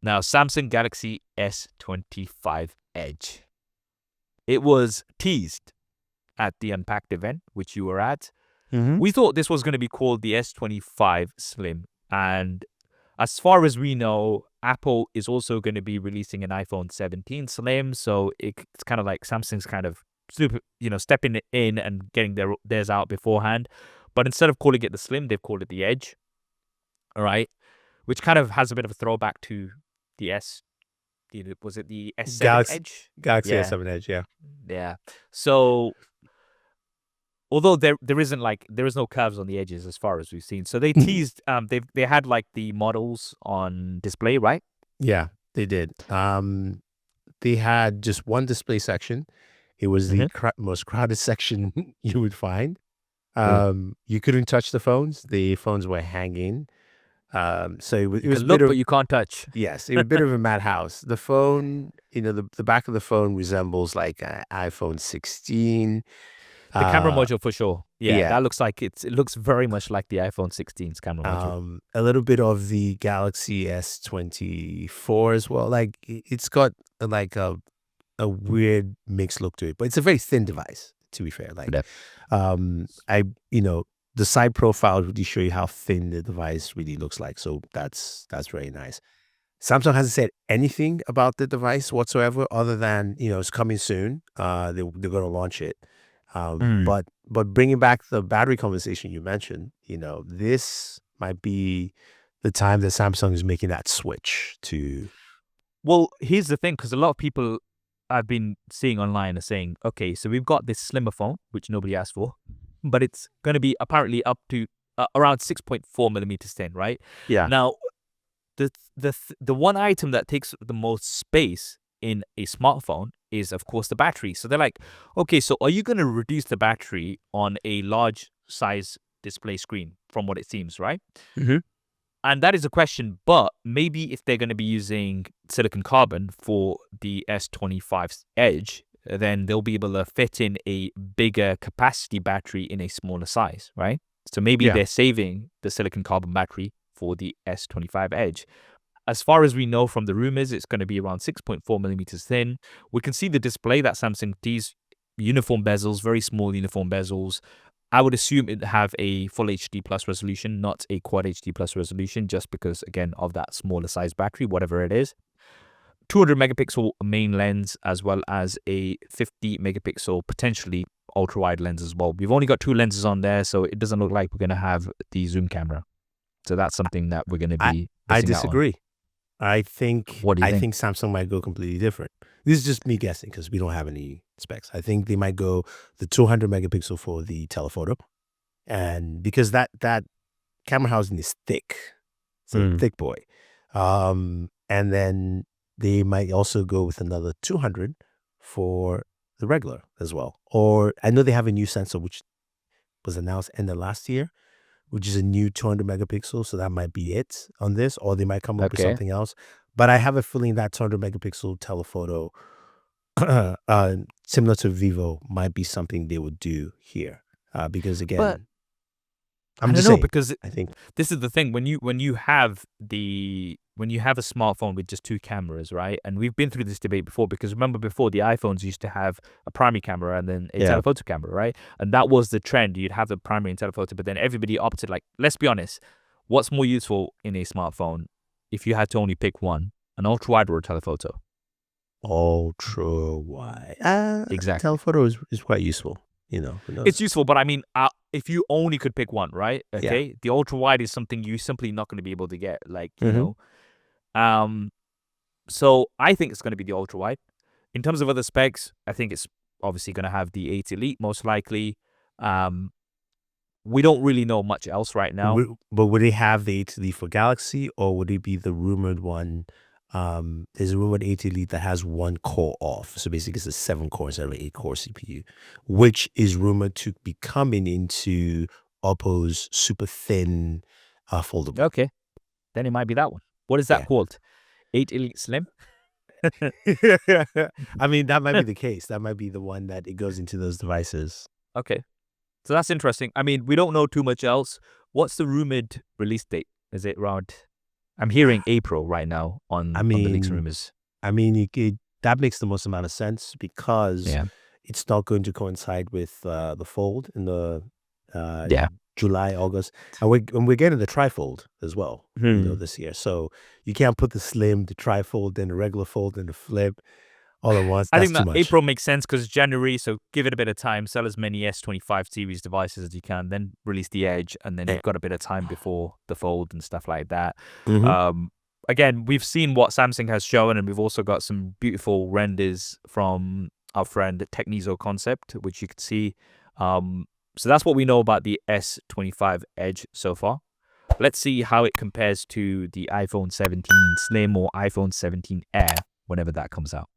Now, Samsung Galaxy S25 Edge. It was teased at the Unpacked event, which you were at. Mm-hmm. We thought this was going to be called the S25 Slim. And as far as we know, Apple is also going to be releasing an iPhone 17 Slim. So it's kind of like Samsung's kind of stepping in and getting theirs out beforehand. But instead of calling it the Slim, they've called it the Edge. All right. Which kind of has a bit of a throwback to the was it the S7 Edge? Galaxy Yeah. S7 Edge, yeah. Yeah. So although there is no curves on the edges as far as we've seen. So they teased they had like the models on display, right? Yeah, they did. They had just one display section. It was the most crowded section you would find. You couldn't touch the phones. The phones were hanging. So it was look, but you can't touch. Yes, it was a bit of a madhouse. The phone, the back of the phone resembles like an iPhone 16. The camera module for sure. Yeah. That looks like it looks very much like the iPhone 16's camera module. A little bit of the Galaxy S24 as well. Like it's got like a weird mixed look to it, but it's a very thin device, to be fair. Like, the side profile really show you how thin the device really looks like. So that's very nice. Samsung hasn't said anything about the device whatsoever, other than it's coming soon. They're going to launch it. But bringing back the battery conversation you mentioned, this might be the time that Samsung is making that switch to. Well, here's the thing, because a lot of people I've been seeing online are saying, okay, so we've got this slimmer phone, which nobody asked for, but it's going to be apparently up to around 6.4 millimeters thin, right? Yeah. Now, the one item that takes the most space in a smartphone is, of course, the battery. So they're like, okay, so are you going to reduce the battery on a large size display screen, from what it seems, right? Mm-hmm. And that is a question, but maybe if they're going to be using silicon carbon for the S25 Edge, then they'll be able to fit in a bigger capacity battery in a smaller size, right? So maybe they're saving the silicon carbon battery for the S25 Edge. As far as we know from the rumors, it's going to be around 6.4 millimeters thin. We can see the display that Samsung teased, uniform bezels, very small uniform bezels. I would assume it'd have a full HD plus resolution, not a quad HD plus resolution, just because, again, of that smaller size battery, whatever it is. 200 megapixel main lens, as well as a 50 megapixel potentially ultra wide lens as well. We've only got 2 lenses on there, so it doesn't look like we're going to have the zoom camera. So that's something that we're going to be. I disagree. I think think Samsung might go completely different. This is just me guessing because we don't have any specs. I think they might go the 200 megapixel for the telephoto, and because that camera housing is thick, it's a thick boy, and then they might also go with another 200 for the regular as well. Or I know they have a new sensor which was announced end of last year, which is a new 200 megapixel. So that might be it on this, or they might come up with something else. But I have a feeling that 200 megapixel telephoto, similar to Vivo, might be something they would do here. Because again, but I'm just saying, because I think this is the thing, when you have a smartphone with just 2 cameras, right? And we've been through this debate before, because remember before, the iPhones used to have a primary camera and then a telephoto camera, right? And that was the trend. You'd have the primary and telephoto, but then everybody opted, like, let's be honest, what's more useful in a smartphone if you had to only pick one, an ultra wide or a telephoto? Ultra wide. Exactly. Telephoto is quite useful. It's useful, but I mean, if you only could pick one, right? Okay, the ultra wide is something you're simply not going to be able to get, like, you know. So I think it's going to be the ultra wide. In terms of other specs, I think it's obviously going to have the 8 Elite, most likely. We don't really know much else right now. But would they have the 8 Elite for Galaxy, or would it be the rumored one? There's a rumored 8 Elite that has 1 core off. So basically it's a 7 core instead of an 8 core CPU, which is rumored to be coming into Oppo's super thin foldable. Okay. Then it might be that one. What is that called? 8 Elite Slim? I mean, that might be the case. That might be the one that it goes into those devices. Okay. So that's interesting. I mean, we don't know too much else. What's the rumored release date? Is it around I'm hearing April right now I on the leaks and mean, rumors. that makes the most amount of sense because Yeah. it's not going to coincide with the fold in the uh, Yeah. July, August, and we're getting the trifold as well, Hmm. this year. So you can't put the slim, the trifold, then the regular fold, and the flip all at once. I That's think too that much. April makes sense because January, so give it a bit of time, sell as many S25 series devices as you can, then release the Edge, and then Eh, you've got a bit of time before the Fold and stuff like that. mhm. Um, Again, we've seen what Samsung has shown, and we've also got some beautiful renders from our friend Technizo Concept, which you can see. So that's what we know about the S25 Edge so far. Let's see how it compares to the iPhone 17 Slim or iPhone 17 Air whenever that comes out.